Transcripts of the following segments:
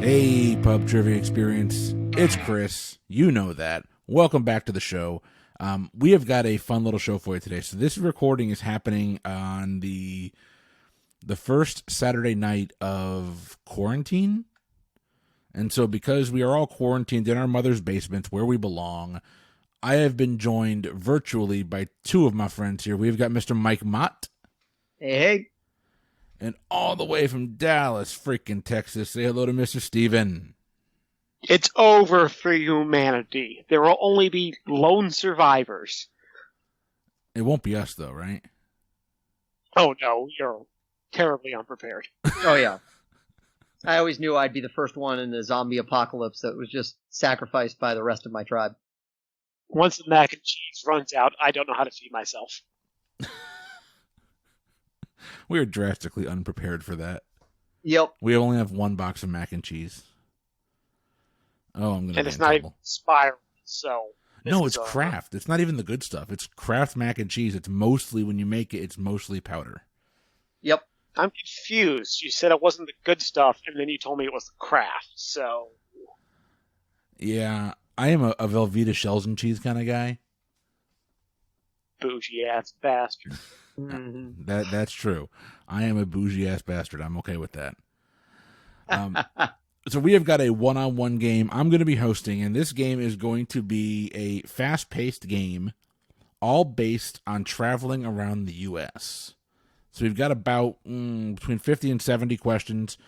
Hey, Pub Trivia Experience. It's Chris. You know that. Welcome back to the show. We have got a fun little show for you today. So this recording is happening on the first Saturday night of quarantine. And so because we are all quarantined in our mother's basements where we belong, I have been joined virtually by two of my friends here. We've got Mr. Mike Mott. Hey. And all the way from Dallas, freaking Texas, say hello to Mr. Steven. It's over for humanity. There will only be lone survivors. It won't be us, though, right? Oh, no, you're terribly unprepared. Oh, yeah. I always knew I'd be the first one in the zombie apocalypse that was just sacrificed by the rest of my tribe. Once the mac and cheese runs out, I don't know how to feed myself. We are drastically unprepared for that. Yep. We only have one box of mac and cheese. Oh, I'm going to And it's not even spiral, so... No, it's Kraft. It's not even the good stuff. It's Kraft mac and cheese. It's mostly, when you make it, it's mostly powder. Yep. I'm confused. You said it wasn't the good stuff, and then you told me it was Kraft, so... Yeah, I am a Velveeta shells and cheese kind of guy. Bougie-ass bastard. Mm-hmm. That's true. I am a bougie-ass bastard. I'm okay with that. So we have got a one-on-one game I'm going to be hosting, and this game is going to be a fast-paced game, all based on traveling around the U.S. So we've got about between 50 and 70 questions.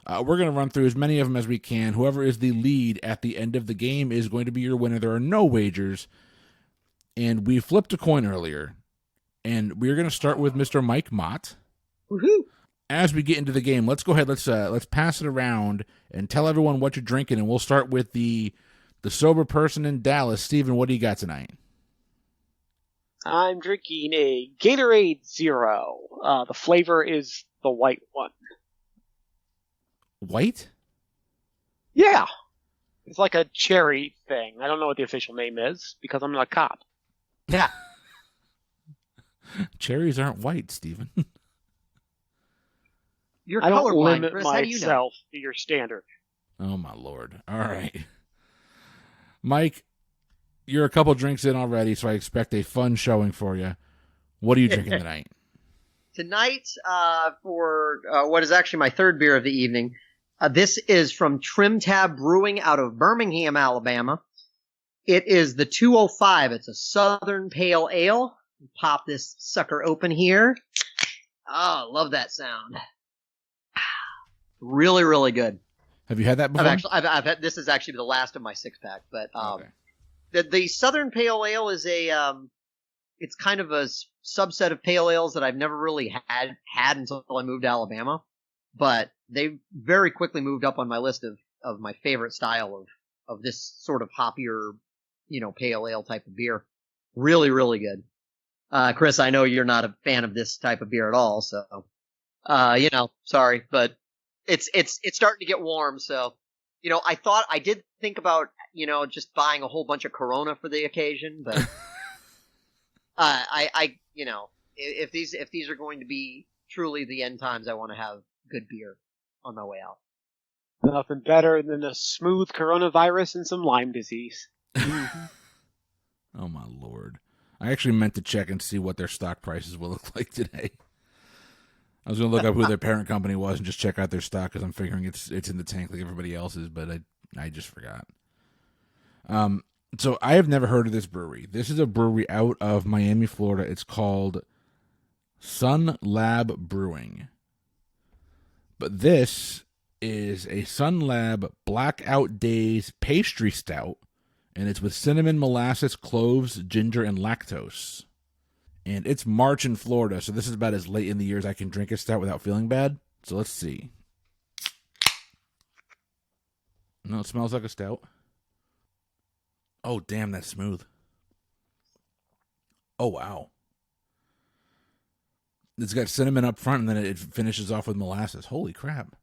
We're going to run through as many of them as we can. Whoever is the lead at the end of the game is going to be your winner. There are no wagers, and we flipped a coin earlier, and we're going to start with Mr. Mike Mott. Woohoo! As we get into the game, let's go ahead. Let's pass it around and tell everyone what you're drinking, and we'll start with the sober person in Dallas. Steven, what do you got tonight? I'm drinking a Gatorade Zero. The flavor is the white one. White? Yeah. It's like a cherry thing. I don't know what the official name is because I'm not a cop. Yeah. Cherries aren't white, Steven. You're I don't colorblind, limit Chris. How do you know? myself to your standard. Oh, my Lord. All right. Mike, you're a couple drinks in already, so I expect a fun showing for you. What are you drinking tonight? Tonight, for what is actually my third beer of the evening, this is from Trim Tab Brewing out of Birmingham, Alabama. It is the 205. It's a Southern Pale Ale. Pop this sucker open here. Oh, love that sound. Really, really good. Have you had that before? I've had, this is actually the last of my 6-pack, but Okay. the Southern Pale Ale is it's kind of a subset of pale ales that I've never really had until I moved to Alabama, but they very quickly moved up on my list of my favorite style of this sort of hoppier, pale ale type of beer. Really, really good. Chris, I know you're not a fan of this type of beer at all, so, sorry, but it's starting to get warm, so, I did think about, just buying a whole bunch of Corona for the occasion, but, if these are going to be truly the end times, I want to have good beer on my way out. Nothing better than a smooth coronavirus and some Lyme disease. Oh, my Lord. I actually meant to check and see what their stock prices will look like today. I was going to look up who their parent company was and just check out their stock because I'm figuring it's in the tank like everybody else's, but I just forgot. So I have never heard of this brewery. This is a brewery out of Miami, Florida. It's called Sun Lab Brewing. But this is a Sun Lab Blackout Days pastry stout, and it's with cinnamon, molasses, cloves, ginger, and lactose. And it's March in Florida, so this is about as late in the year as I can drink a stout without feeling bad. So let's see. No, it smells like a stout. Oh, damn, that's smooth. Oh, wow. It's got cinnamon up front, and then it finishes off with molasses. Holy crap.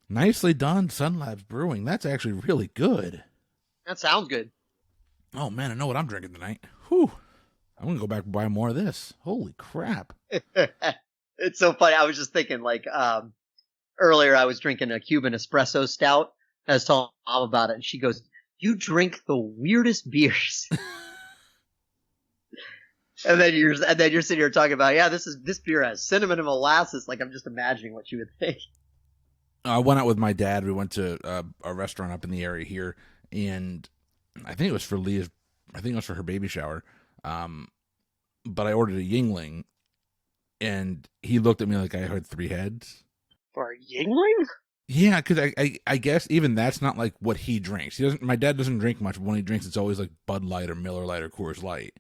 Nicely done, Sun Labs Brewing. That's actually really good. That sounds good. Oh, man, I know what I'm drinking tonight. Whew. I'm going to go back and buy more of this. Holy crap. It's so funny. I was just thinking, earlier I was drinking a Cuban espresso stout, I was telling Mom about it, and she goes, "You drink the weirdest beers." and then you're sitting here talking about, yeah, this beer has cinnamon and molasses. Like, I'm just imagining what you would think. I went out with my dad. We went to a restaurant up in the area here, and I think it was for Leah's. I think it was for her baby shower. But I ordered a Yingling, and he looked at me like I had 3 heads. For a Yingling? Yeah, because I guess even that's not like what he drinks. He doesn't. My dad doesn't drink much, but when he drinks, it's always like Bud Light or Miller Light or Coors Light.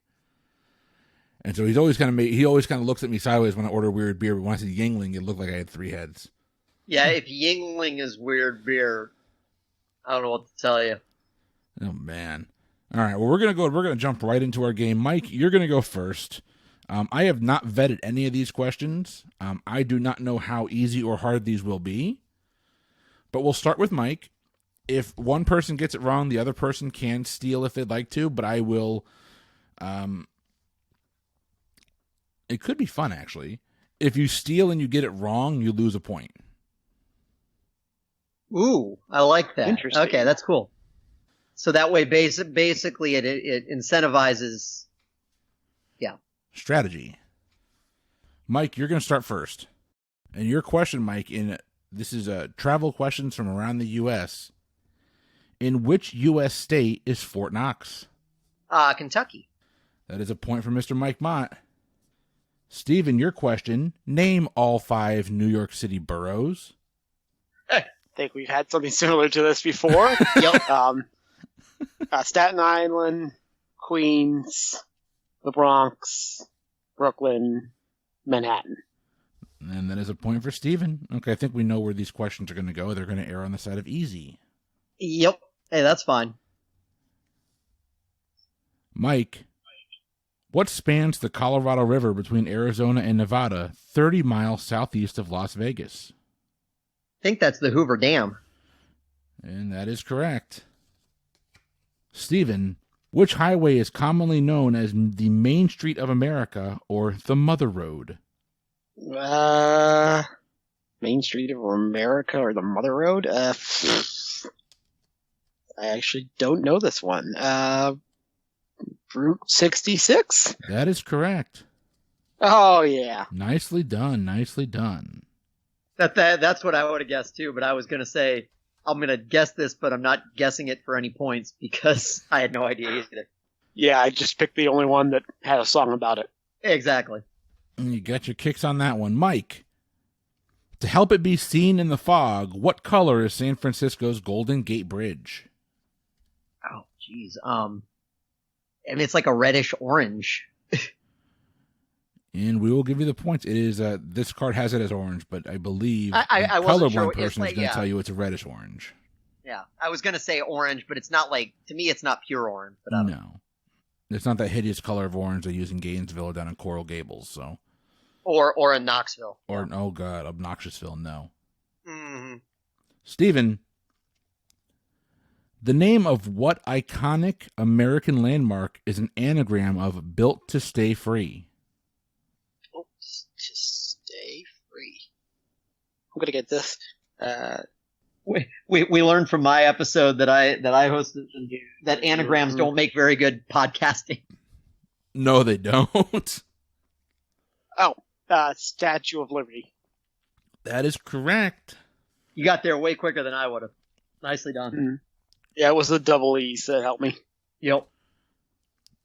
And so he always kind of looks at me sideways when I order weird beer. But when I said Yingling, it looked like I had 3 heads. Yeah, if Yingling is weird beer, I don't know what to tell you. Oh man! All right, well we're gonna jump right into our game. Mike, you're gonna go first. I have not vetted any of these questions. I do not know how easy or hard these will be. But we'll start with Mike. If one person gets it wrong, the other person can steal if they'd like to, but I will. It could be fun, actually. If you steal and you get it wrong, you lose a point. Ooh, I like that. Interesting. Okay, that's cool. So that way, basically, it incentivizes. Yeah. Strategy. Mike, you're going to start first. And your question, Mike, this is travel questions from around the U.S. In which U.S. state is Fort Knox? Kentucky. That is a point for Mr. Mike Mott. Steven, your question. Name all 5 New York City boroughs. I think we've had something similar to this before. Yep. Staten Island, Queens, the Bronx, Brooklyn, Manhattan. And that is a point for Steven. Okay, I think we know where these questions are going to go. They're going to err on the side of easy. Yep. Hey, that's fine. Mike, what spans the Colorado River between Arizona and Nevada, 30 miles southeast of Las Vegas? I think that's the Hoover Dam. And that is correct. Steven, which highway is commonly known as the Main Street of America or the Mother Road? Main Street of America or the Mother Road? I actually don't know this one. Route 66? That is correct. Oh, yeah. Nicely done, nicely done. That's what I would have guessed too, but I was going to say, I'm going to guess this, but I'm not guessing it for any points because I had no idea either. Yeah, I just picked the only one that had a song about it. Exactly. You got your kicks on that one. Mike, to help it be seen in the fog, what color is San Francisco's Golden Gate Bridge? Oh, jeez. And it's like a reddish orange. And we will give you the points. It is this card has it as orange, but I believe I wasn't sure. colorblind person like, is going to tell you it's a reddish orange. Yeah, I was going to say orange, but it's not like, to me, it's not pure orange. But No. It's not that hideous color of orange they use in Gainesville or down in Coral Gables. So, or in Knoxville. Or, oh God, Obnoxiousville, no. Mm-hmm. Steven, the name of what iconic American landmark is an anagram of Built to Stay Free? Built to Stay Free. I'm going to get this. We learned from my episode that I hosted that anagrams don't make very good podcasting. No, they don't. Oh, Statue of Liberty. That is correct. You got there way quicker than I would have. Nicely done. Mm-hmm. Yeah, it was the double E's that helped me. Yep.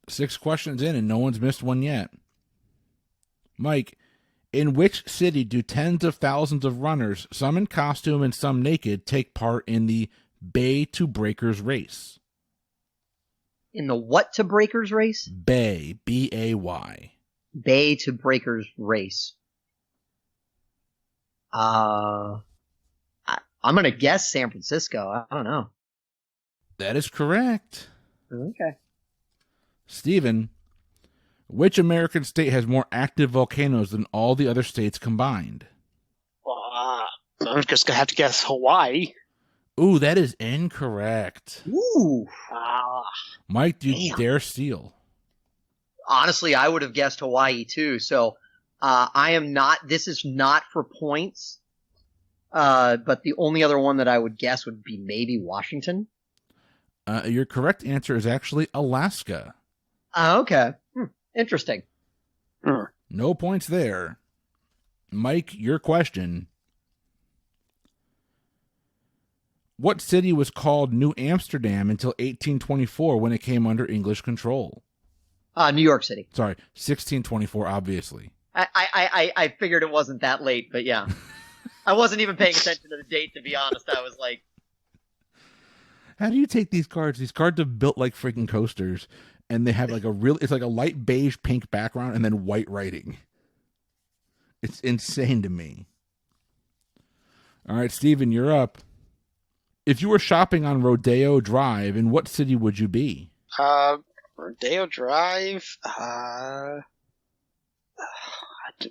6 questions in and no one's missed one yet. Mike, in which city do tens of thousands of runners, some in costume and some naked, take part in the Bay to Breakers race? In the what to Breakers race? Bay, B-A-Y. Bay to Breakers race. I'm going to guess San Francisco. I don't know. That is correct. Okay. Steven, which American state has more active volcanoes than all the other states combined? I'm just going to have to guess Hawaii. Ooh, that is incorrect. Ooh. Mike, do you dare steal? Honestly, I would have guessed Hawaii too. So I am not. This is not for points. But the only other one that I would guess would be maybe Washington. Your correct answer is actually Alaska. Okay. Interesting. No points there. Mike, your question. What city was called New Amsterdam until 1824 when it came under English control? New York City. Sorry, 1624, obviously. I figured it wasn't that late, but yeah. I wasn't even paying attention to the date, to be honest. I was like... How do you take these cards? These cards are built like freaking coasters, and they have like it's like a light beige pink background and then white writing. It's insane to me. All right, Steven, you're up. If you were shopping on Rodeo Drive, in what city would you be? Rodeo Drive?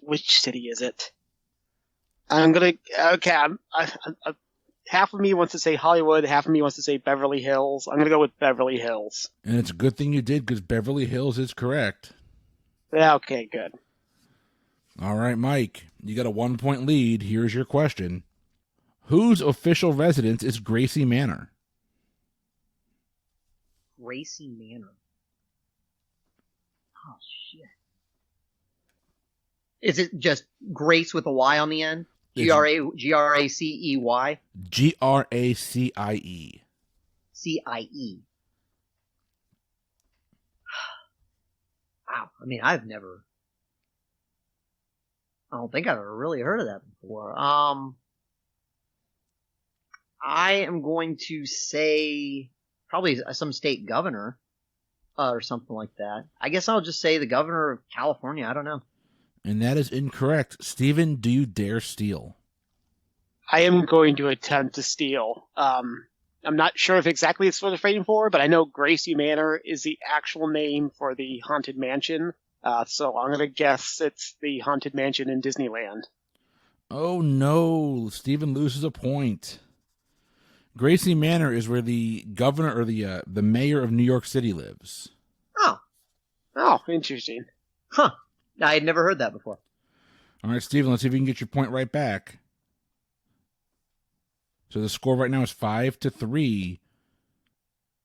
Which city is it? Half of me wants to say Hollywood, half of me wants to say Beverly Hills. I'm going to go with Beverly Hills. And it's a good thing you did, because Beverly Hills is correct. Yeah, okay, good. All right, Mike, you got a 1-point lead. Here's your question. Whose official residence is Gracie Manor? Gracie Manor. Oh, shit. Is it just Grace with a Y on the end? Gracey? Gracie. CIE. Wow. I mean, I don't think I've ever really heard of that before. I am going to say probably some state governor or something like that. I guess I'll just say the governor of California. I don't know. And that is incorrect. Steven, do you dare steal? I am going to attempt to steal. I'm not sure if exactly it's what they're fighting for, but I know Gracie Manor is the actual name for the Haunted Mansion. So I'm going to guess it's the Haunted Mansion in Disneyland. Oh, no. Steven loses a point. Gracie Manor is where the governor or the mayor of New York City lives. Oh, interesting. Huh. I had never heard that before. All right, Steven, let's see if you can get your point right back. So the score right now is 5-3.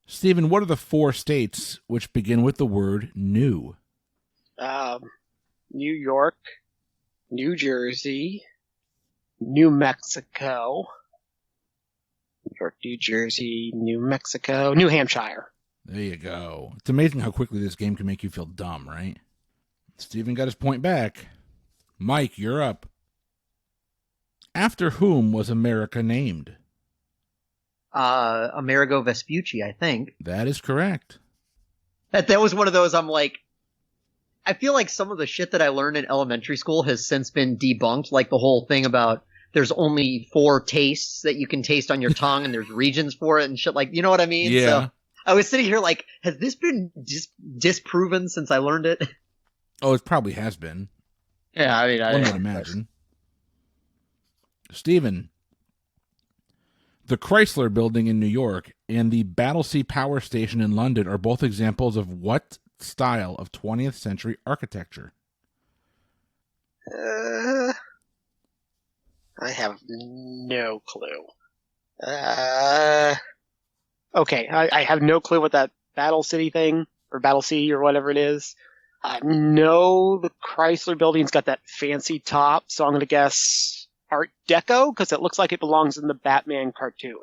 Steven, what are the 4 states which begin with the word new? New York, New Jersey, New Mexico. New York, New Jersey, New Mexico, New Hampshire. There you go. It's amazing how quickly this game can make you feel dumb, right? Steven got his point back. Mike, you're up. After whom was America named? Amerigo Vespucci, I think. That is correct. That was one of those I'm like, I feel like some of the shit that I learned in elementary school has since been debunked, like the whole thing about there's only 4 tastes that you can taste on your tongue and there's regions for it and shit like, you know what I mean? Yeah. So I was sitting here like, has this been disproven since I learned it? Oh, it probably has been. Yeah, I mean, One would imagine. Steven, the Chrysler Building in New York and the Battersea Power Station in London are both examples of what style of 20th century architecture? I have no clue. Okay, I have no clue what that Battle City thing, or Battlesea, or whatever it is. I know the Chrysler Building's got that fancy top, so I'm going to guess Art Deco, because it looks like it belongs in the Batman cartoon.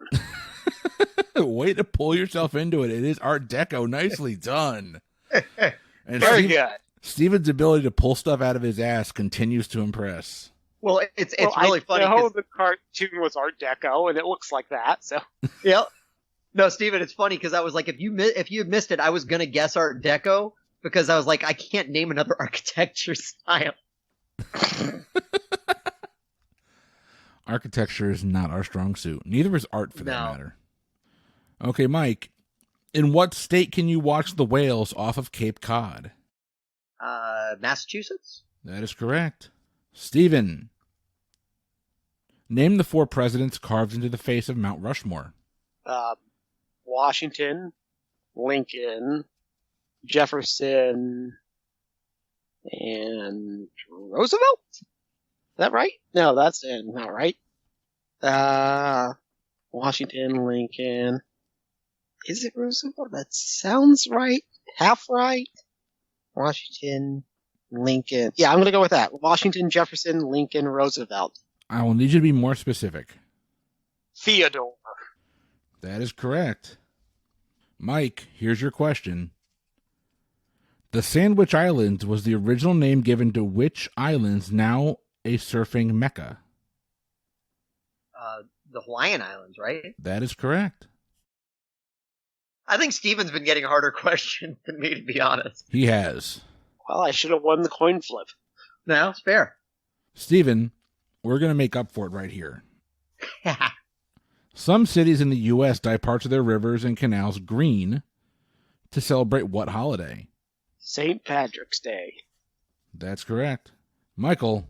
Way to pull yourself into it. It is Art Deco. Nicely done. And Very good. Steven's ability to pull stuff out of his ass continues to impress. Well, it's really funny. I know the cartoon was Art Deco, and it looks like that. So yeah. No, Steven, it's funny because I was like, if you had missed it, I was gonna guess Art Deco because I was like, I can't name another architecture style. Architecture is not our strong suit. Neither is art, for that No. matter. Okay, Mike. In what state can you watch the whales off of Cape Cod? Massachusetts? That is correct. Steven. Name the 4 presidents carved into the face of Mount Rushmore. Washington, Lincoln, Jefferson, and Roosevelt? Is that right? No, that's not right. Washington, Lincoln. Is it Roosevelt? That sounds right. Half right. Washington, Lincoln. Yeah, I'm going to go with that. Washington, Jefferson, Lincoln, Roosevelt. I will need you to be more specific. Theodore. That is correct. Mike, here's your question. The Sandwich Islands was the original name given to which islands, now a surfing mecca? The Hawaiian Islands, right? That is correct. I think Steven's been getting harder questions than me, to be honest. He has. Well, I should have won the coin flip. No, it's fair. Steven, we're going to make up for it right here. Some cities in the U.S. dye parts of their rivers and canals green to celebrate what holiday? St. Patrick's Day. That's correct. Michael,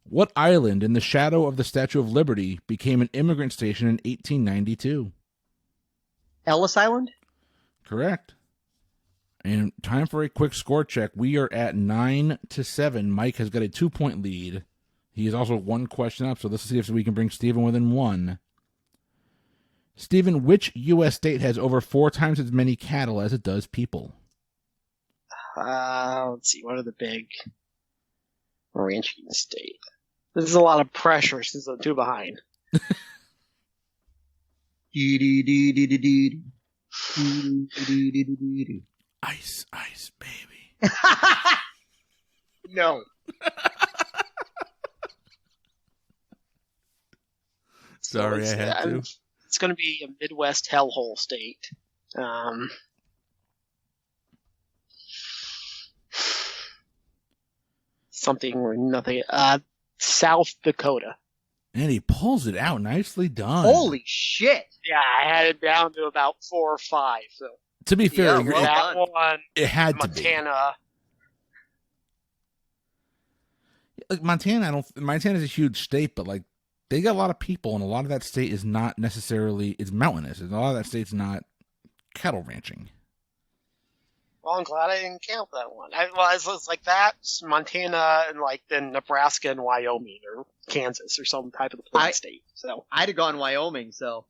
what island in the shadow of the Statue of Liberty became an immigrant station in 1892? Ellis Island? Correct. And time for a quick score check. We are at 9-7. Mike has got a 2-point lead. He is also one question up, so let's see if we can bring Steven within one. Steven, which U.S. state has over 4 times as many cattle as it does people? Let's see. What are the big ranching states? This is a lot of pressure since I'm 2 behind. Ice, ice, baby. No. Sorry, I had to. It's going to be a Midwest hellhole state. Something or nothing. South Dakota. And he pulls it out. Nicely done. Holy shit. Yeah, I had it down to about 4 or 5. So To be fair, Yeah, well that done. one, it had to Montana. be. Like Montana's a huge state, but like they got a lot of people, and a lot of that state is not necessarily, it's mountainous, and a lot of that state's not cattle ranching. Well, I'm glad I didn't count that one. It's like that, Montana, and like then Nebraska and Wyoming or Kansas or some type of the plain state. So I'd have gone Wyoming, so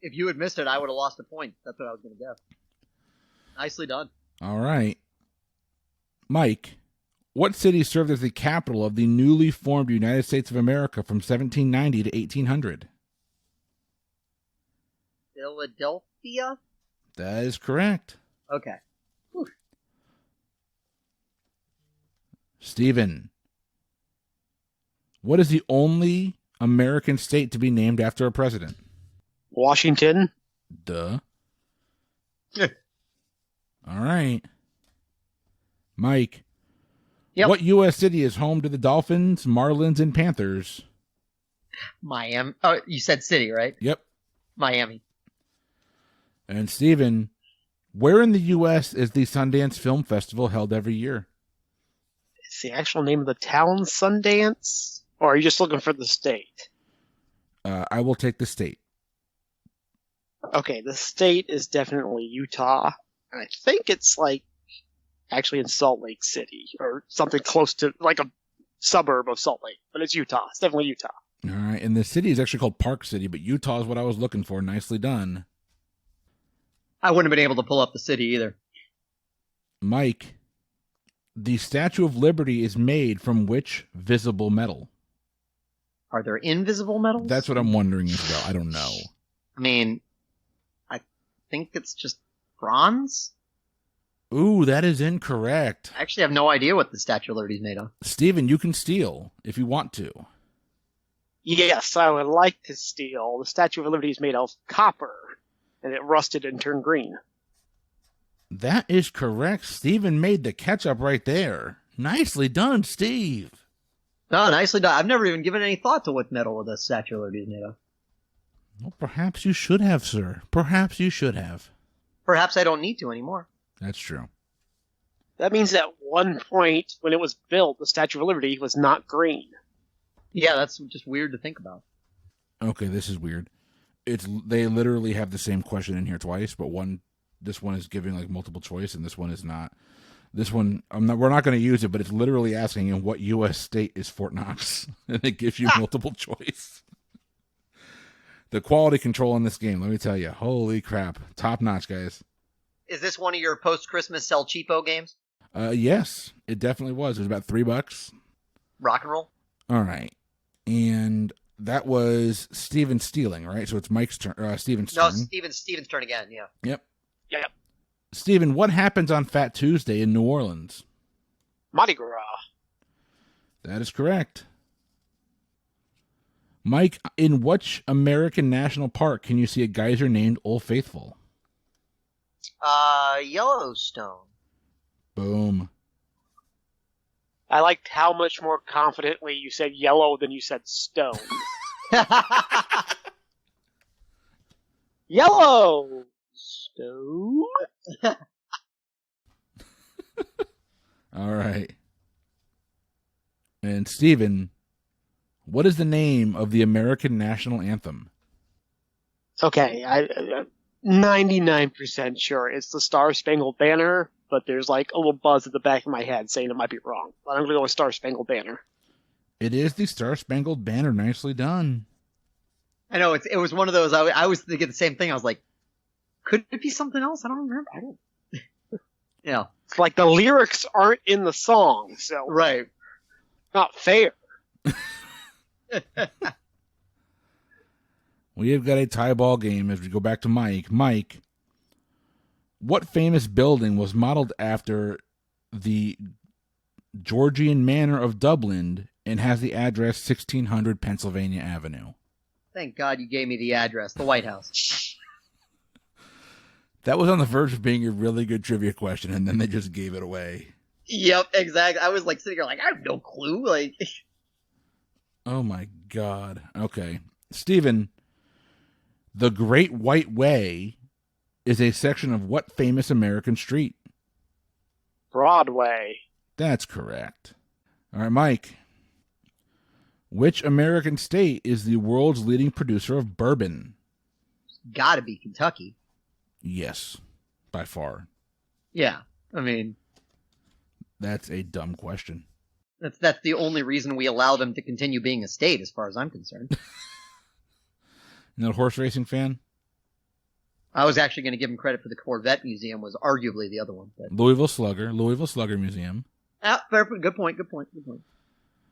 if you had missed it, I would have lost a point. That's what I was going to guess. Nicely done. All right. Mike, what city served as the capital of the newly formed United States of America from 1790 to 1800? Philadelphia? That is correct. Okay. Whew. Steven, what is the only American state to be named after a president? Washington. Duh. All right. Mike, Yep. what U.S. city is home to the Dolphins, Marlins, and Panthers? Miami. Oh, you said city, right? Yep. Miami. And Steven, where in the U.S. is the Sundance Film Festival held every year? Is the actual name of the town Sundance? Or are you just looking for the state? I will take the state. Okay, the state is definitely Utah. And I think it's like actually in Salt Lake City or something close to like a suburb of Salt Lake, but it's Utah. It's definitely Utah. All right. And the city is actually called Park City, but Utah is what I was looking for. Nicely done. I wouldn't have been able to pull up the city either. Mike, the Statue of Liberty is made from which visible metal? Are there invisible metals? That's what I'm wondering as well. I don't know. I mean, I think it's just bronze. Ooh, that is incorrect. I actually have no idea what the Statue of Liberty is made of. Steven, you can steal if you want to. Yes, I would like to steal. The Statue of Liberty is made of copper, and it rusted and turned green. That is correct. Steven made the catch up right there. Nicely done, Steve. No, nicely done. I've never even given any thought to what metal the Statue of Liberty is made of. Well, perhaps you should have, sir. Perhaps you should have. Perhaps I don't need to anymore. That's true. That means at one point when it was built, the Statue of Liberty was not green. Yeah, that's just weird to think about. Okay, this is weird. They literally have the same question in here twice, but this one is giving like multiple choice, and this one is not. This one, we're not going to use it, but it's literally asking in what U.S. state is Fort Knox, and it gives you multiple choice. The quality control in this game, let me tell you, holy crap. Top notch, guys. Is this one of your post-Christmas sell cheapo games? Yes, it definitely was. It was about $3. Rock and roll? All right. And that was Steven stealing, right? So it's Mike's turn. Steven's No, turn. Steven's turn again, yeah. Yep. Yep. Steven, what happens on Fat Tuesday in New Orleans? Mardi Gras. That is correct. Mike, in which American national park can you see a geyser named Old Faithful? Yellowstone. Boom. I liked how much more confidently you said yellow than you said stone. Yellow! Stone? All right. And Steven, what is the name of the American national anthem? Okay, I'm 99% sure it's the Star Spangled Banner, but there's like a little buzz at the back of my head saying it might be wrong. But I'm going to go with Star Spangled Banner. It is the Star Spangled Banner. Nicely done. I know, it was one of those, I was thinking the same thing. I was like, could it be something else? I don't remember. I don't. Yeah. It's like the lyrics aren't in the song, so Right. not fair. We have got a tie ball game as we go back to Mike. Mike, what famous building was modeled after the Georgian Manor of Dublin and has the address 1600 Pennsylvania Avenue? Thank God you gave me the address, the White House. That was on the verge of being a really good trivia question, and then they just gave it away. Yep, exactly. I was like sitting here like, I have no clue. Like, Oh my God. Okay. Steven, the Great White Way is a section of what famous American street? Broadway. That's correct. All right, Mike. Which American state is the world's leading producer of bourbon? gotta be Kentucky. Yes, by far. Yeah, I mean, That's a dumb question. that's the only reason we allow them to continue being a state, as far as I'm concerned. You not a horse racing fan? I was actually going to give him credit for the Corvette Museum, was arguably the other one. But... Louisville Slugger Museum. Fair, good point.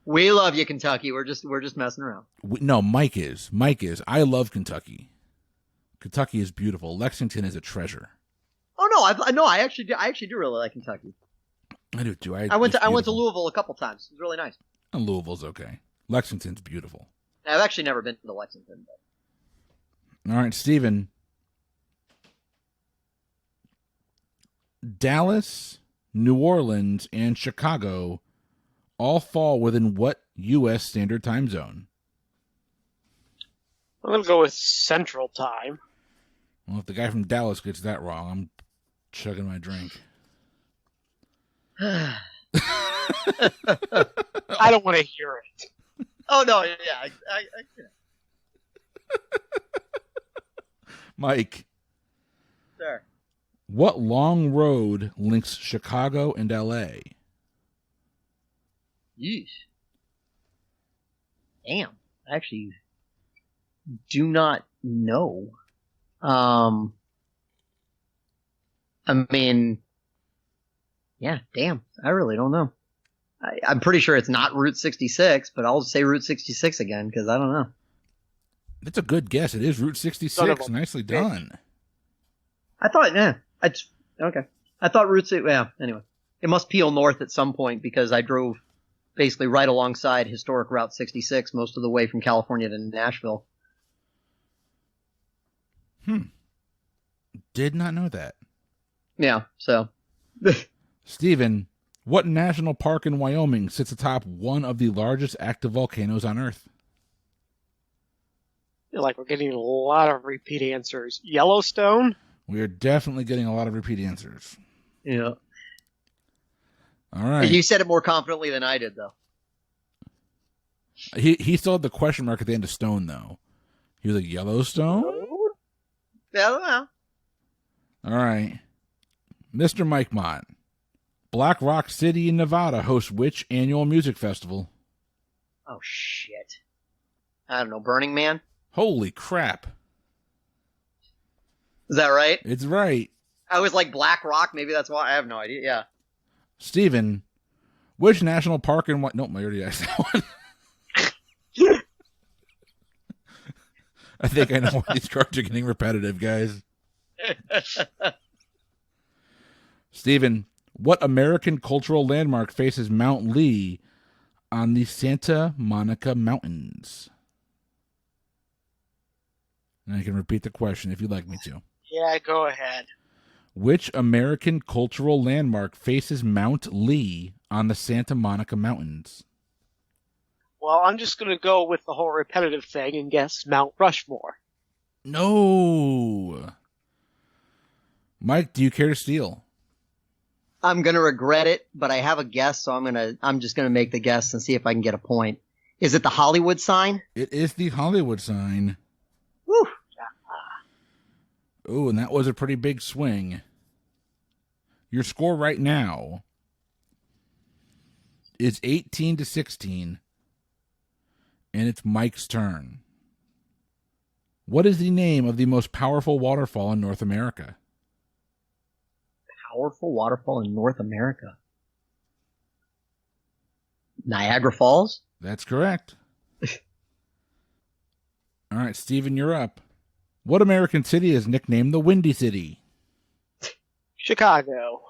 We love you, Kentucky. We're just messing around. No, Mike is. I love Kentucky. Kentucky is beautiful. Lexington is a treasure. Oh no, I actually do really like Kentucky. I do too. I went to Louisville a couple times. It was really nice. And Louisville's okay. Lexington's beautiful. I've actually never been to Lexington. But... All right, Steven. Dallas, New Orleans, and Chicago all fall within what U.S. Standard Time zone? I'm going to go with Central Time. Well, if the guy from Dallas gets that wrong, I'm chugging my drink. I don't want to hear it. Oh no, yeah, Mike. Sure. What long road links Chicago and L.A.? Yeesh. Damn. I actually do not know. I mean, yeah, damn. I really don't know. I'm pretty sure it's not Route 66, but I'll say Route 66 again because I don't know. That's a good guess. It is Route 66. Nicely done. I thought, okay. I thought Route 6, yeah, anyway. It must peel north at some point because I drove basically right alongside historic Route 66 most of the way from California to Nashville. Did not know that. Yeah, so. Steven, what national park in Wyoming sits atop one of the largest active volcanoes on Earth? I feel like we're getting a lot of repeat answers. Yellowstone? We are definitely getting a lot of repeat answers. Yeah. All right. You said it more confidently than I did, though. He still had the question mark at the end of stone, though. He was like, Yellowstone? Yeah, I don't know. All right. Mr. Mike Mott. Black Rock City in Nevada hosts which annual music festival? Oh, shit. I don't know. Burning Man? Holy crap. Is that right? It's right. I was like Black Rock. Maybe that's why. I have no idea. Yeah. Steven, which national park and what? Nope, I already asked that one. I think I know why these cards are getting repetitive, guys. Steven, what American cultural landmark faces Mount Lee on the Santa Monica Mountains? And I can repeat the question if you'd like me to. Yeah, go ahead. Which American cultural landmark faces Mount Lee on the Santa Monica Mountains? Well, I'm just going to go with the whole repetitive thing and guess Mount Rushmore. No. Mike, do you care to steal? I'm gonna regret it, but I have a guess, so I'm just gonna make the guess and see if I can get a point. Is it the Hollywood sign? It is the Hollywood sign. Woo! Ooh, and that was a pretty big swing. Your score right now is 18-16, and it's Mike's turn. What is the name of the most powerful waterfall in North America? Powerful waterfall in North America. Niagara Falls? That's correct. All right, Steven, you're up. What American city is nicknamed the Windy City? Chicago.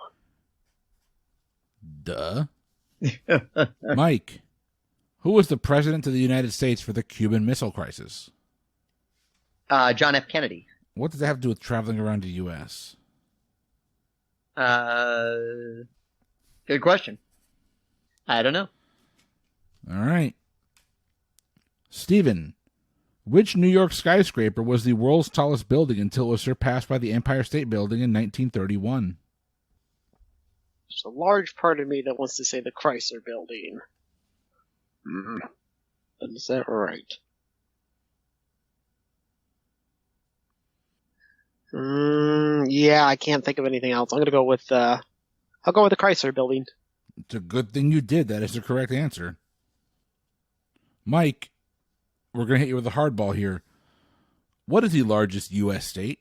Duh. Mike, who was the president of the United States for the Cuban Missile Crisis? John F. Kennedy. What does that have to do with traveling around the U.S.? Good question. I don't know. All right. Steven, which New York skyscraper was the world's tallest building until it was surpassed by the Empire State Building in 1931? There's a large part of me that wants to say the Chrysler Building. Is that right? Yeah, I can't think of anything else. I'm gonna go with I'll go with the Chrysler Building. It's a good thing you did. That is the correct answer. Mike, we're gonna hit you with a hardball here. What is the largest U.S. state?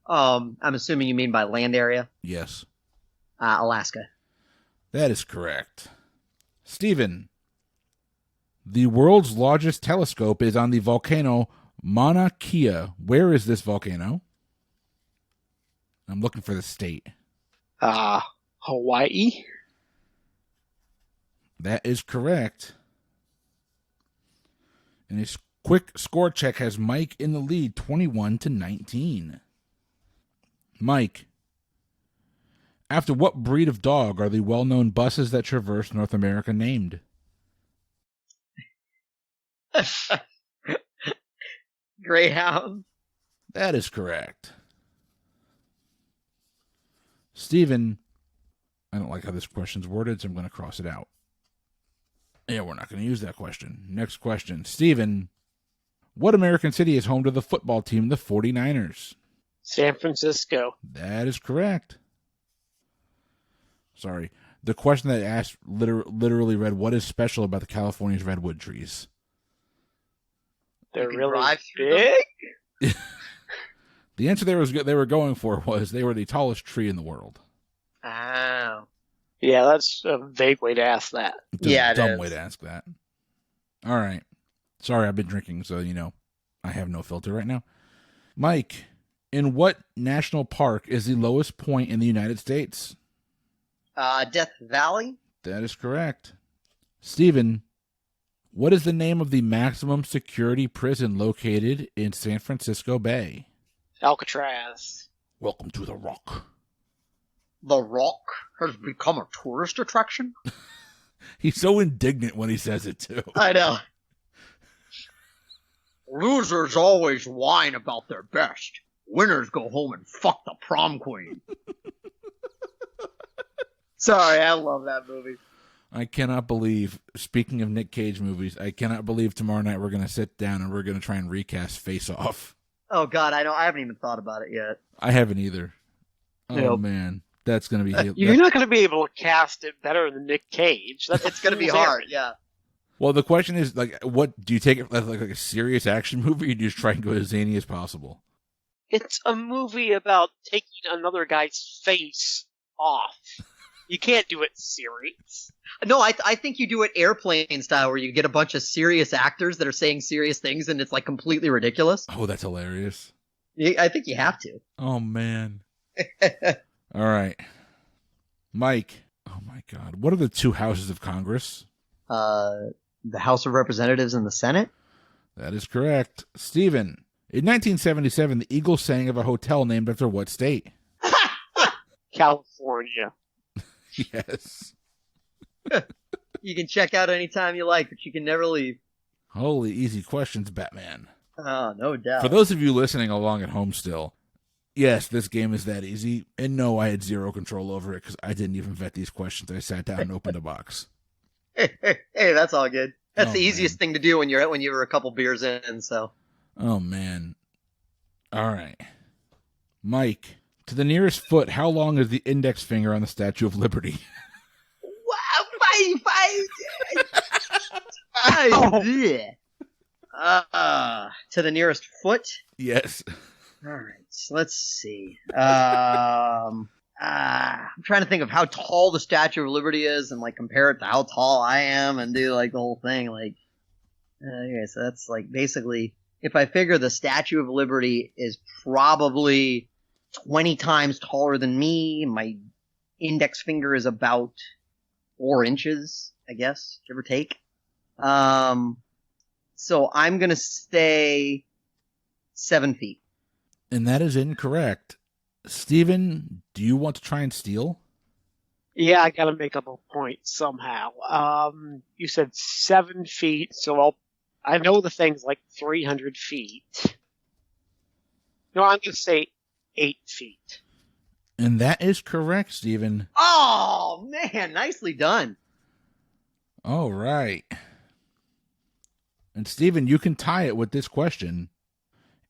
I'm assuming you mean by land area. Yes. Alaska. That is correct. Steven, the world's largest telescope is on the volcano Mauna Kea. Where is this volcano? I'm looking for the state. Hawaii? That is correct. And his quick score check has Mike in the lead, 21-19. Mike, after what breed of dog are the well-known buses that traverse North America named? Greyhound. That is correct. Steven, I don't like how this question's worded, so I'm going to cross it out. Yeah, we're not going to use that question. Next question. Steven, what American city is home to the football team, the 49ers? San Francisco. That is correct. Sorry. The question that I asked literally read, what is special about the California's redwood trees? They're You can really drive through big? The answer they were going for was they were the tallest tree in the world. Oh. Yeah, that's a vague way to ask that. It's a Yeah, it dumb is. way to ask that. All right. Sorry, I've been drinking, so, I have no filter right now. Mike, in what national park is the lowest point in the United States? Death Valley? That is correct. Steven, what is the name of the maximum security prison located in San Francisco Bay? Alcatraz. Welcome to the Rock. The Rock has become a tourist attraction? He's so indignant when he says it, too. I know. Losers always whine about their best. Winners go home and fuck the prom queen. Sorry, I love that movie. I cannot believe, speaking of Nick Cage movies, I cannot believe tomorrow night we're going to sit down and we're going to try and recast Face Off. Oh, God, I know. I haven't even thought about it yet. I haven't either. Oh, Nope. man. That's going to be... You're not going to be able to cast it better than Nick Cage. It's going to be hard, yeah. Well, the question is, like, what do you take it like a serious action movie, or do you just try and go as zany as possible? It's a movie about taking another guy's face off. You can't do it serious. No, I think you do it airplane style, where you get a bunch of serious actors that are saying serious things, and it's like completely ridiculous. Oh, that's hilarious. I think you have to. Oh, man. All right. Mike. Oh, my God. What are the two houses of Congress? The House of Representatives and the Senate? That is correct. Steven. In 1977, the Eagles sang of a hotel named after what state? California. Yes. You can check out anytime you like, but you can never leave. Holy easy questions, Batman. Oh, no doubt. For those of you listening along at home still, yes, this game is that easy. And no, I had zero control over it because I didn't even vet these questions. I sat down and opened a box. Hey, that's all good. That's the man. easiest thing to do when you're a couple beers in, so. Oh, man. All right. Mike, to the nearest foot, how long is the index finger on the Statue of Liberty? To the nearest foot? Yes. All right, so let's see. I'm trying to think of how tall the Statue of Liberty is and, like, compare it to how tall I am and do, like, the whole thing. Like, okay, so that's, like, basically, if I figure the Statue of Liberty is probably 20 times taller than me, my index finger is about 4 inches, I guess, give or take. So I'm going to say 7 feet. And that is incorrect. Steven, do you want to try and steal? Yeah, I gotta make up a point somehow. You said 7 feet, so I know the thing's like 300 feet. No, I'm gonna say 8 feet. And that is correct, Steven. Oh, man, nicely done. All right. And Steven, you can tie it with this question.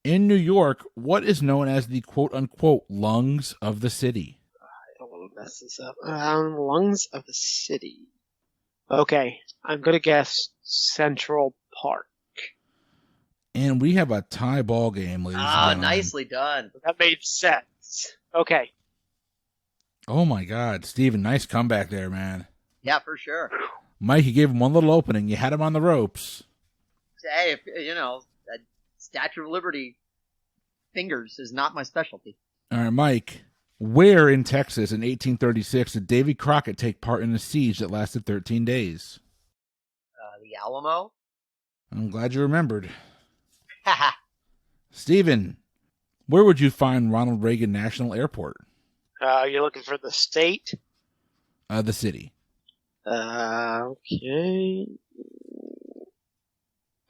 In New York, what is known as the quote-unquote lungs of the city? I don't want to mess this up. Lungs of the city. Okay, I'm gonna guess Central Park. And we have a tie ball game, ladies and gentlemen. Nicely done. That made sense. Okay. Oh my God, Steven, nice comeback there, man. Yeah, for sure. Mike, you gave him one little opening. You had him on the ropes. Hey, if, that Statue of Liberty fingers is not my specialty. All right, Mike. Where in Texas in 1836 did Davy Crockett take part in a siege that lasted 13 days? The Alamo? I'm glad you remembered. Haha. Steven, where would you find Ronald Reagan National Airport? You're looking for the state? The city. Okay.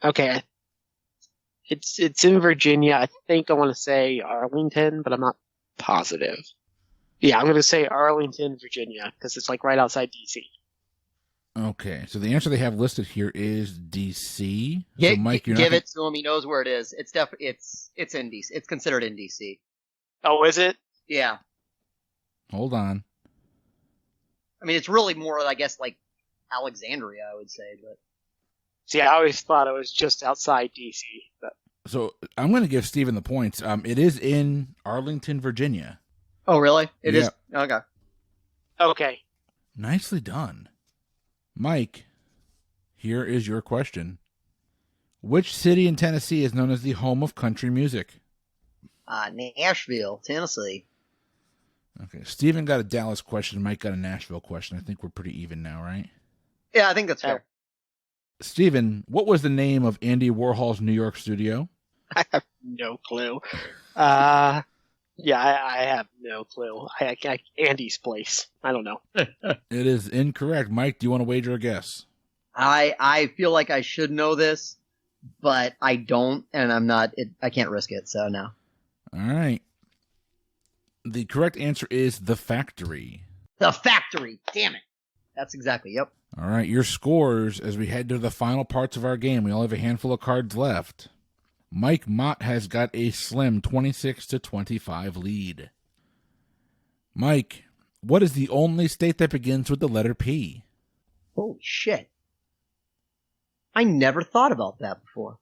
Okay. It's in Virginia. I think I want to say Arlington, but I'm not positive. Yeah, I'm going to say Arlington, Virginia, because it's like right outside D.C. Okay, so the answer they have listed here is D.C. So Mike, give it to him. He knows where it is. It's it's in D.C. It's considered in D.C. Oh, is it? Yeah. Hold on. I mean, it's really more, I guess, like Alexandria, I would say. But See, I always thought it was just outside D.C. But So I'm going to give Steven the points. It is in Arlington, Virginia. oh, really? It is. Yeah. Okay. okay. Nicely done. Mike, here is your question. Which city in Tennessee is known as the home of country music? Nashville, Tennessee. Okay, Steven got a Dallas question. Mike got a Nashville question. I think we're pretty even now, right? Yeah, I think that's fair. Steven, what was the name of Andy Warhol's New York studio? I have no clue. Yeah, I have no clue. Andy's place. I don't know. It is incorrect. Mike, do you want to wager a guess? I feel like I should know this, but I don't, and I'm not. I can't risk it, so no. All right. The correct answer is The Factory. The Factory. Damn it. That's exactly. Yep. All right, your scores as we head to the final parts of our game. We only have a handful of cards left. Mike Mott has got a slim 26-25 lead. Mike, what is the only state that begins with the letter P? Holy shit. I never thought about that before.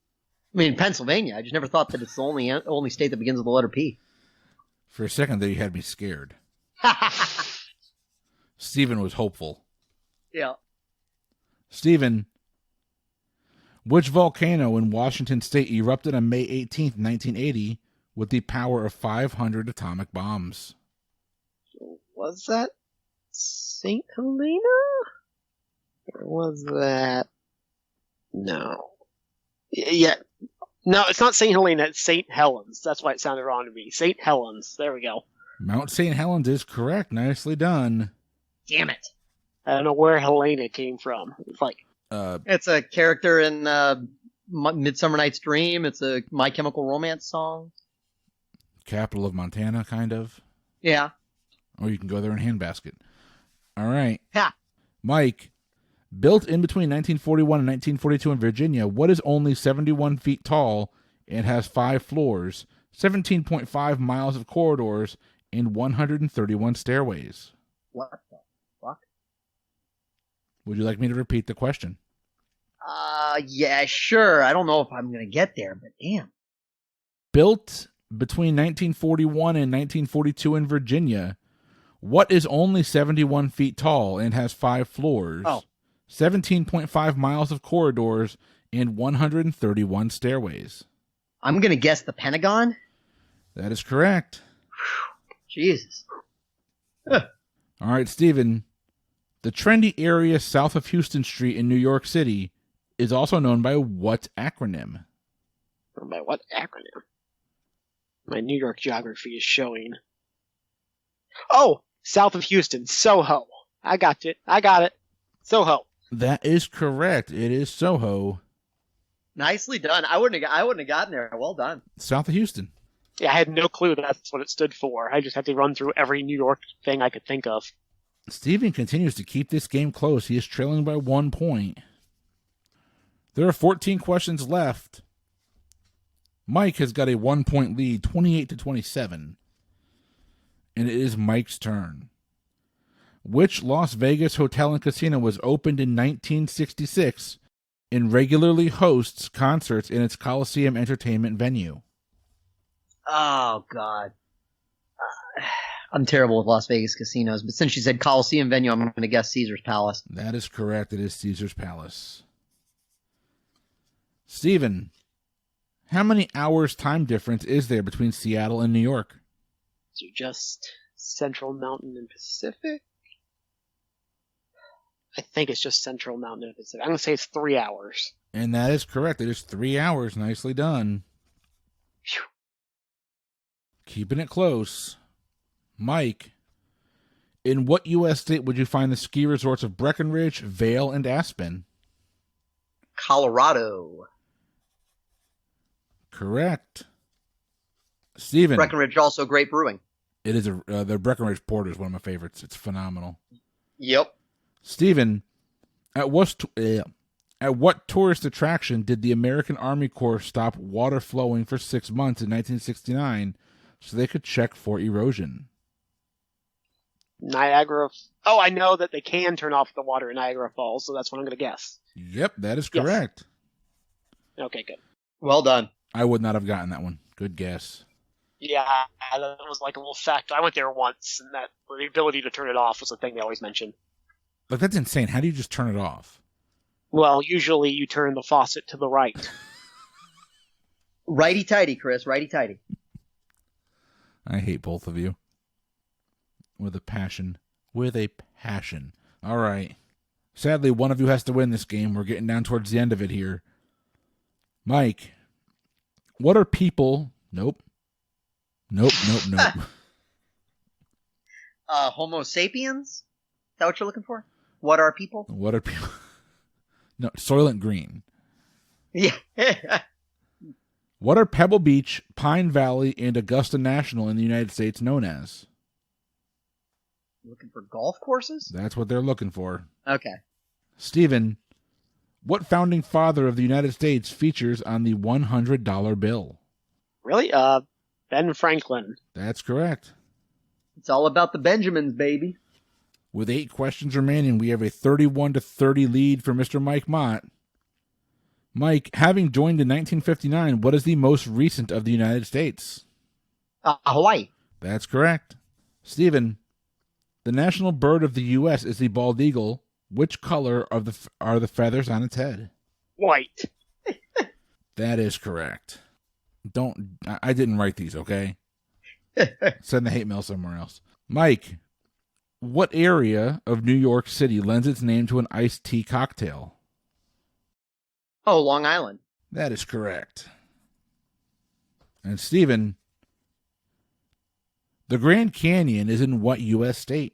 I mean, Pennsylvania. I just never thought that it's the only state that begins with the letter P. For a second there, you had me scared. Stephen was hopeful. Yeah. Stephen, which volcano in Washington State erupted on May 18th, 1980 with the power of 500 atomic bombs? Was that St. Helena? Or was that... No. Yeah. No, it's not St. Helena, it's St. Helens. That's why it sounded wrong to me. St. Helens. There we go. Mount St. Helens is correct. Nicely done. Damn it. I don't know where Helena came from. It's like... It's a character in Midsummer Night's Dream. It's a My Chemical Romance song. Capital of Montana, kind of. Yeah. Or you can go there in handbasket. All right. Ha. Mike, built in between 1941 and 1942 in Virginia, what is only 71 feet tall and has 5 floors, 17.5 miles of corridors, and 131 stairways? What the fuck? Would you like me to repeat the question? Yeah, sure. I don't know if I'm going to get there, but damn. Built between 1941 and 1942 in Virginia, what is only 71 feet tall and has 5 floors, 17.5 miles of corridors, and 131 stairways? I'm going to guess the Pentagon. That is correct. Jesus. All right, Stephen. The trendy area south of Houston Street in New York City is also known by what acronym? By what acronym? My New York geography is showing. Oh, south of Houston, Soho. I got it. Soho. That is correct. It is Soho. Nicely done. I wouldn't have gotten there. Well done. South of Houston. Yeah, I had no clue that's what it stood for. I just had to run through every New York thing I could think of. Steven continues to keep this game close. He is trailing by 1 point. There are 14 questions left. Mike has got a 1-point lead, 28-27. And it is Mike's turn. Which Las Vegas hotel and casino was opened in 1966 and regularly hosts concerts in its Coliseum entertainment venue? Oh, God. I'm terrible with Las Vegas casinos, but since you said Coliseum venue, I'm going to guess Caesar's Palace. That is correct. It is Caesar's Palace. Stephen, how many hours time difference is there between Seattle and New York? So just Central Mountain and Pacific? I think it's just Central Mountain and Pacific. I'm going to say it's 3 hours. And that is correct. It is 3 hours. Nicely done. Phew. Keeping it close. Mike, in what U.S. state would you find the ski resorts of Breckenridge, Vail, and Aspen? Colorado. Correct. Stephen. Breckenridge, also great brewing. It is the Breckenridge Porter is one of my favorites. It's phenomenal. Yep. Stephen, at what tourist attraction did the American Army Corps stop water flowing for 6 months in 1969 so they could check for erosion? Niagara. Oh, I know that they can turn off the water in Niagara Falls, so that's what I'm going to guess. Yep, that is correct. Yes. Okay, good. Well done. I would not have gotten that one. Good guess. Yeah, that was like a little fact. I went there once, and that the ability to turn it off was the thing they always mention. But that's insane. How do you just turn it off? Well, usually you turn the faucet to the right. Righty-tighty, Chris. Righty-tighty. I hate both of you. With a passion. With a passion. All right. Sadly, one of you has to win this game. We're getting down towards the end of it here. Mike, what are people... Nope. Homo sapiens? Is that what you're looking for? What are people? What are people... No, Soylent Green. Yeah. What are Pebble Beach, Pine Valley, and Augusta National in the United States known as? Looking for golf courses? That's what they're looking for. Okay. Stephen, what founding father of the United States features on the $100 bill? Really? Ben Franklin. That's correct. It's all about the Benjamins, baby. With 8 questions remaining, we have a 31-30 lead for Mr. Mike Mott. Mike, having joined in 1959, what is the most recent of the United States? Hawaii. That's correct. Stephen, the national bird of the U.S. is the bald eagle. Which color are the feathers on its head? White. That is correct. I didn't write these, okay? Send the hate mail somewhere else. Mike, what area of New York City lends its name to an iced tea cocktail? Oh, Long Island. That is correct. And Stephen, the Grand Canyon is in what U.S. state?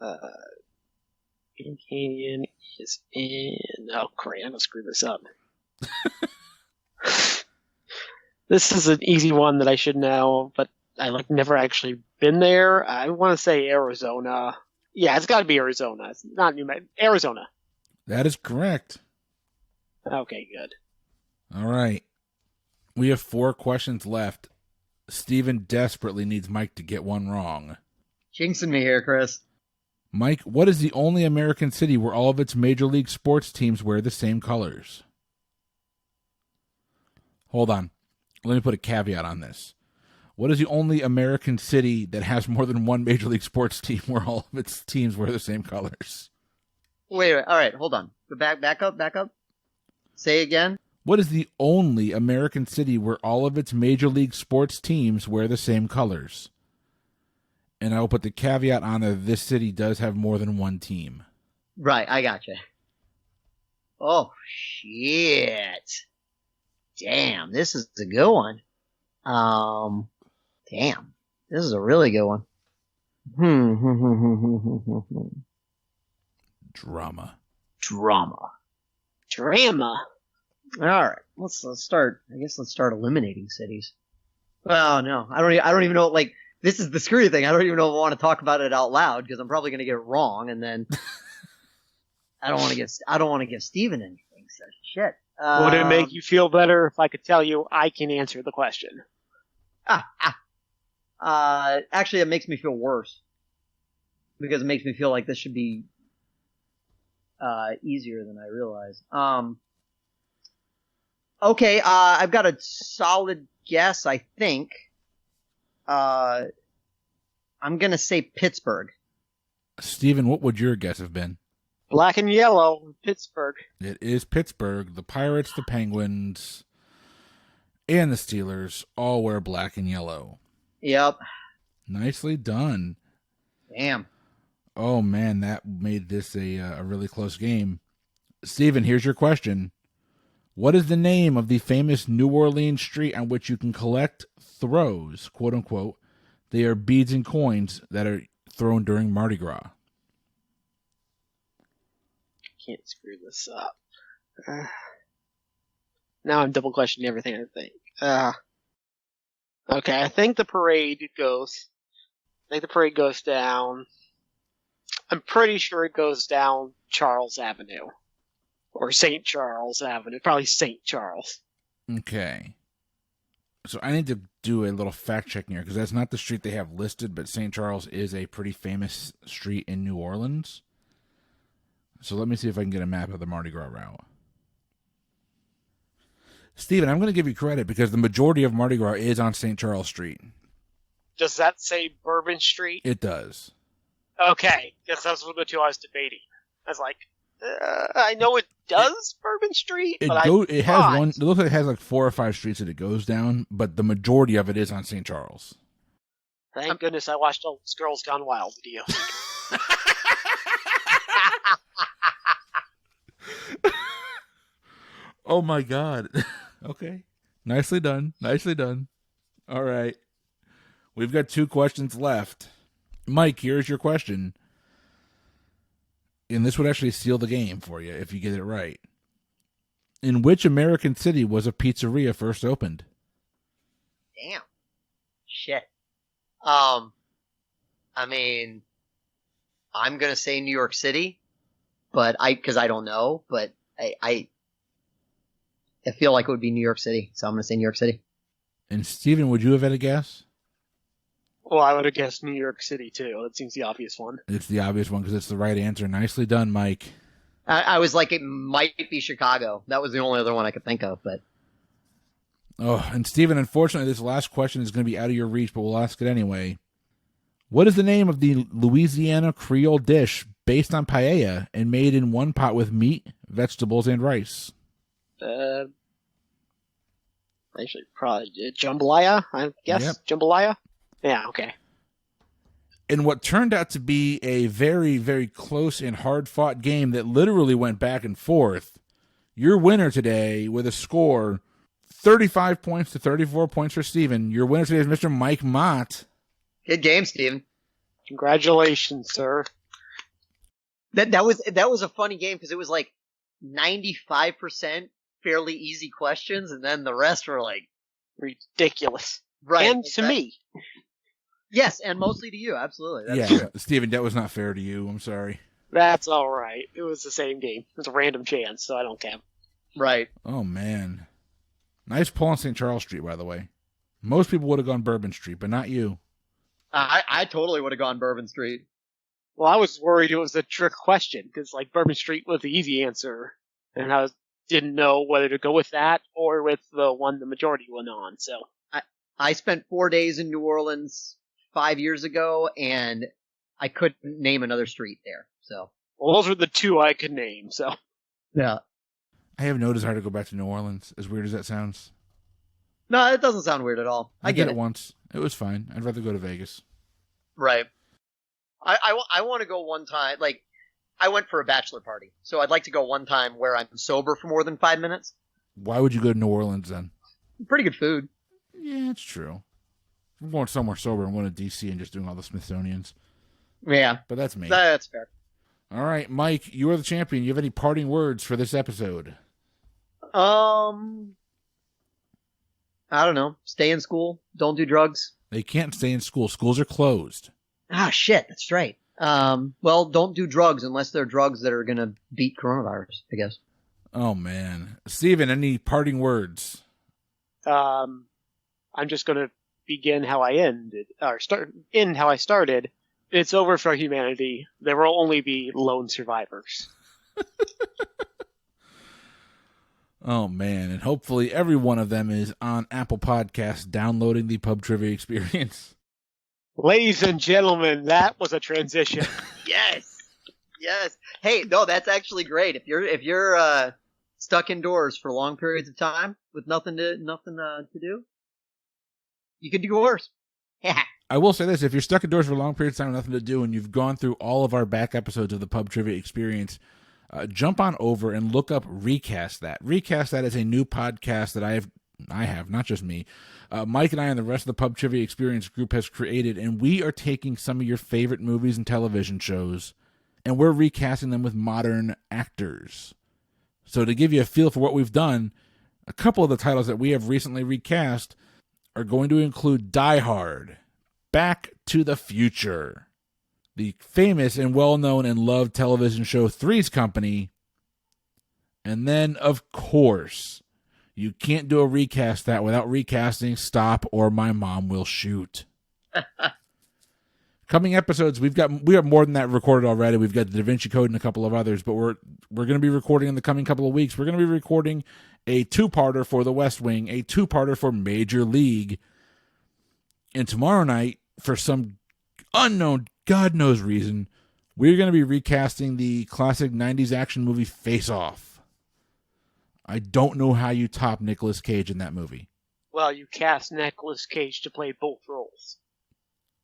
Grand Canyon is in... Oh, crap. I'm going to screw this up. This is an easy one that I should know, but I never actually been there. I want to say Arizona. Yeah, it's got to be Arizona. It's not New Mexico. Arizona. That is correct. Okay, good. All right. We have 4 questions left. Stephen desperately needs Mike to get one wrong. Jinxing me here, Chris. Mike, what is the only American city where all of its major league sports teams wear the same colors? Hold on. Let me put a caveat on this. What is the only American city that has more than one major league sports team where all of its teams wear the same colors? Wait. All right, hold on. Back up. Say again. What is the only American city where all of its major league sports teams wear the same colors? And I will put the caveat on that this city does have more than one team. Right, I gotcha. Oh, shit. Damn, this is a good one. Damn, this is a really good one. Drama. All right, let's start. I guess let's start eliminating cities. Oh no, I don't even know. Like, this is the screwy thing. I don't even know if I want to talk about it out loud because I'm probably going to get it wrong, and then I don't want to give Steven anything. So shit. Would it make you feel better if I could tell you I can answer the question? Actually, it makes me feel worse because it makes me feel like this should be easier than I realize. Okay, I've got a solid guess, I think. I'm gonna say Pittsburgh. Stephen, what would your guess have been? Black and yellow, Pittsburgh. It is Pittsburgh. The Pirates, the Penguins, and the Steelers all wear black and yellow. Yep. Nicely done. Damn. Oh, man, that made this a really close game. Stephen, here's your question. What is the name of the famous New Orleans street on which you can collect throws, quote unquote? They are beads and coins that are thrown during Mardi Gras. Can't screw this up. Now I'm double questioning everything I think. Okay, I think the parade goes down. I'm pretty sure it goes down Charles Avenue. Or St. Charles Avenue. Probably St. Charles. Okay. So I need to do a little fact checking here because that's not the street they have listed, but St. Charles is a pretty famous street in New Orleans. So let me see if I can get a map of the Mardi Gras route. Stephen, I'm going to give you credit because the majority of Mardi Gras is on St. Charles Street. Does that say Bourbon Street? It does. Okay, because that's one of the two I was debating. I was like, I know it does Bourbon Street, It but has one. It looks like it has like 4 or 5 streets that it goes down, but the majority of it is on St. Charles. Thank goodness I watched all those Girls Gone Wild videos. Oh my God. Okay. Nicely done. All right. We've got 2 questions left. Mike, here's your question. And this would actually seal the game for you if you get it right. In which American city was a pizzeria first opened? Damn. Shit. I mean, I'm gonna say New York City, but because I don't know, but I feel like it would be New York City, so I'm gonna say New York City. And Steven, would you have had a guess? Well, I would have guessed New York City, too. That seems the obvious one. It's the obvious one because it's the right answer. Nicely done, Mike. I was like, it might be Chicago. That was the only other one I could think of, but. Oh, and Steven, unfortunately, this last question is going to be out of your reach, but we'll ask it anyway. What is the name of the Louisiana Creole dish based on paella and made in one pot with meat, vegetables, and rice? Actually, probably jambalaya, I guess. Yep. Jambalaya? Yeah, okay. In what turned out to be a very, very close and hard-fought game that literally went back and forth, your winner today with a score 35 points to 34 points for Steven. Your winner today is Mr. Mike Mott. Good game, Steven. Congratulations, sir. That was a funny game because it was like 95% fairly easy questions, and then the rest were like ridiculous. Right. And to me. Yes, and mostly to you, absolutely. That's yeah, true. Steven, that was not fair to you. I'm sorry. That's all right. It was the same game. It was a random chance, so I don't count. Right. Oh, man. Nice pull on St. Charles Street, by the way. Most people would have gone Bourbon Street, but not you. I totally would have gone Bourbon Street. Well, I was worried it was a trick question, because like Bourbon Street was the easy answer, and didn't know whether to go with that or with the one the majority went on, so. I spent 4 days in New Orleans 5 years ago, and I couldn't name another street there, so. Well, those were the two I could name, so. Yeah. I have no desire to go back to New Orleans, as weird as that sounds. No, it doesn't sound weird at all. I get did it once. It was fine. I'd rather go to Vegas. Right. I want to go one time, like, I went for a bachelor party, so I'd like to go one time where I'm sober for more than 5 minutes. Why would you go to New Orleans then? Pretty good food. Yeah, it's true. I'm going somewhere sober and going to D.C. and just doing all the Smithsonians. Yeah. But that's me. That's fair. All right, Mike, you are the champion. You have any parting words for this episode? I don't know. Stay in school. Don't do drugs. They can't stay in school. Schools are closed. Ah, shit. That's right. Well, don't do drugs unless they're drugs that are going to beat coronavirus, I guess. Oh, man. Steven, any parting words? I'm just going to begin how I ended, or end how I started. It's over for humanity. There will only be lone survivors. Oh, man. And hopefully every one of them is on Apple Podcasts downloading the Pub Trivia Experience. Ladies and gentlemen, that was a transition. Yes. Yes. Hey, no, that's actually great. If you're stuck indoors for long periods of time with nothing to do, you could do worse. I will say this. If you're stuck indoors for long periods of time with nothing to do and you've gone through all of our back episodes of the Pub Trivia Experience, jump on over and look up Recast That. Recast That is a new podcast that I have, not just me. Mike and I and the rest of the Pub Trivia Experience group has created, and we are taking some of your favorite movies and television shows, and we're recasting them with modern actors. So to give you a feel for what we've done, a couple of the titles that we have recently recast are going to include Die Hard, Back to the Future, the famous and well-known and loved television show Three's Company, and then, of course, you can't do a recast that without recasting Stop or My Mom Will Shoot. Coming episodes, we have more than that recorded already. We've got the Da Vinci Code and a couple of others, but we're going to be recording in the coming couple of weeks. We're going to be recording a two-parter for The West Wing, a two-parter for Major League, and tomorrow night, for some unknown, God knows reason, we're going to be recasting the classic 90s action movie Face Off. I don't know how you top Nicolas Cage in that movie. Well, you cast Nicolas Cage to play both roles.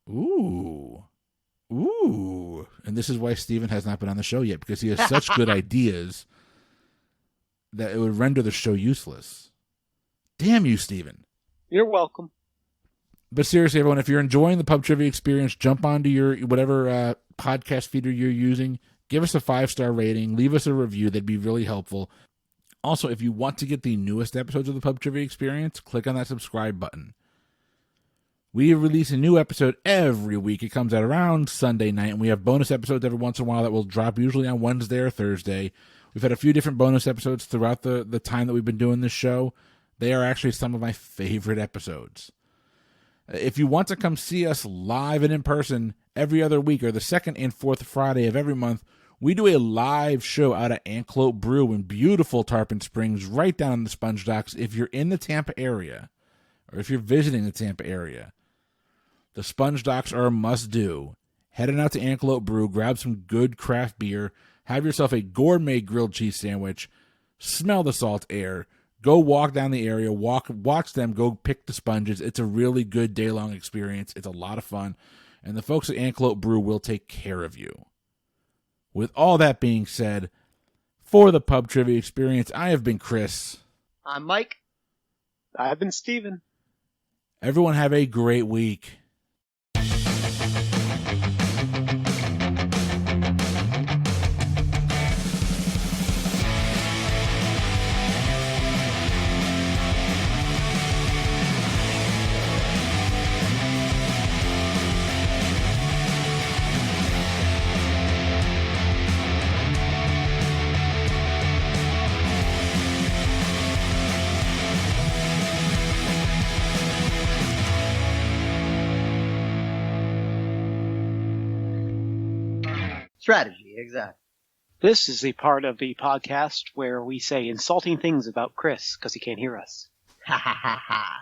Ooh. And this is why Steven has not been on the show yet, because he has such good ideas that it would render the show useless. Damn you, Steven. You're welcome. But seriously, everyone, if you're enjoying the Pub Trivia Experience, jump onto your whatever podcast feeder you're using. Give us a 5-star rating. Leave us a review. That'd be really helpful. Also, if you want to get the newest episodes of the Pub Trivia Experience, click on that subscribe button. We release a new episode every week. It comes out around Sunday night, and we have bonus episodes every once in a while that will drop usually on Wednesday or Thursday. We've had a few different bonus episodes throughout the time that we've been doing this show. They are actually some of my favorite episodes. If you want to come see us live and in person every other week or the second and fourth Friday of every month, We do a live show out at Anclote Brew in beautiful Tarpon Springs, right down on the Sponge Docks. If you're in the Tampa area, or if you're visiting the Tampa area, the Sponge Docks are a must-do. Heading out to Anclote Brew, grab some good craft beer, have yourself a gourmet grilled cheese sandwich, smell the salt air, go walk down the area, watch them go pick the sponges. It's a really good day-long experience. It's a lot of fun, and the folks at Anclote Brew will take care of you. With all that being said, for the Pub Trivia Experience, I have been Chris. I'm Mike. I've been Steven. Everyone have a great week. Strategy, exactly. This is the part of the podcast where we say insulting things about Chris because he can't hear us. Ha ha ha ha.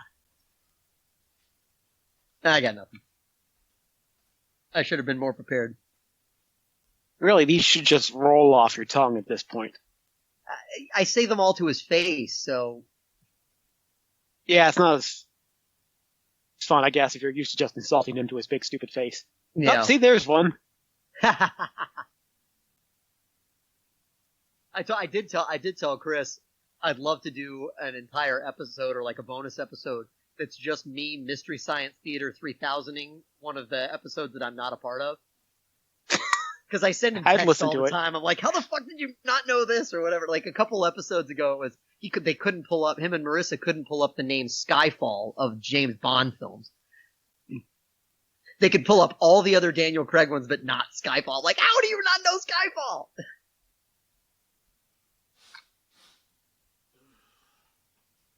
I got nothing. I should have been more prepared. Really, these should just roll off your tongue at this point. I say them all to his face, so... Yeah, it's not as fun, I guess, if you're used to just insulting him to his big, stupid face. Yeah. Oh, see, there's one. I did tell Chris I'd love to do an entire episode or like a bonus episode that's just me Mystery Science Theater 3000ing one of the episodes that I'm not a part of. Because I send him texts all the time. I'm like, how the fuck did you not know this or whatever? Like a couple episodes ago, it was they couldn't pull up, him and Marissa couldn't pull up the name Skyfall of James Bond films. They could pull up all the other Daniel Craig ones, but not Skyfall. Like, how do you not know Skyfall?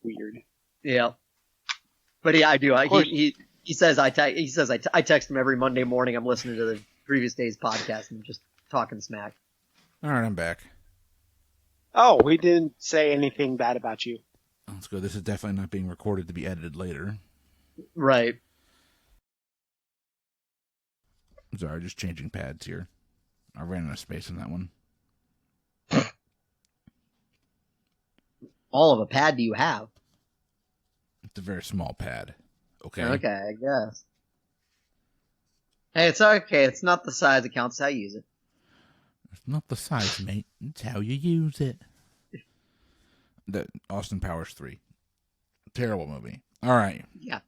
Weird. Yeah. But yeah, I do. He says I text him every Monday morning. I'm listening to the previous day's podcast and just talking smack. All right, I'm back. Oh, we didn't say anything bad about you. Let's go. This is definitely not being recorded to be edited later. Right. Sorry, just changing pads here. I ran out of space on that one. All of a pad do you have? It's a very small pad. Okay. Okay, I guess. Hey, it's okay. It's not the size that counts. It's how you use it. It's not the size, mate. It's how you use it. The Austin Powers 3. Terrible movie. All right. Yeah.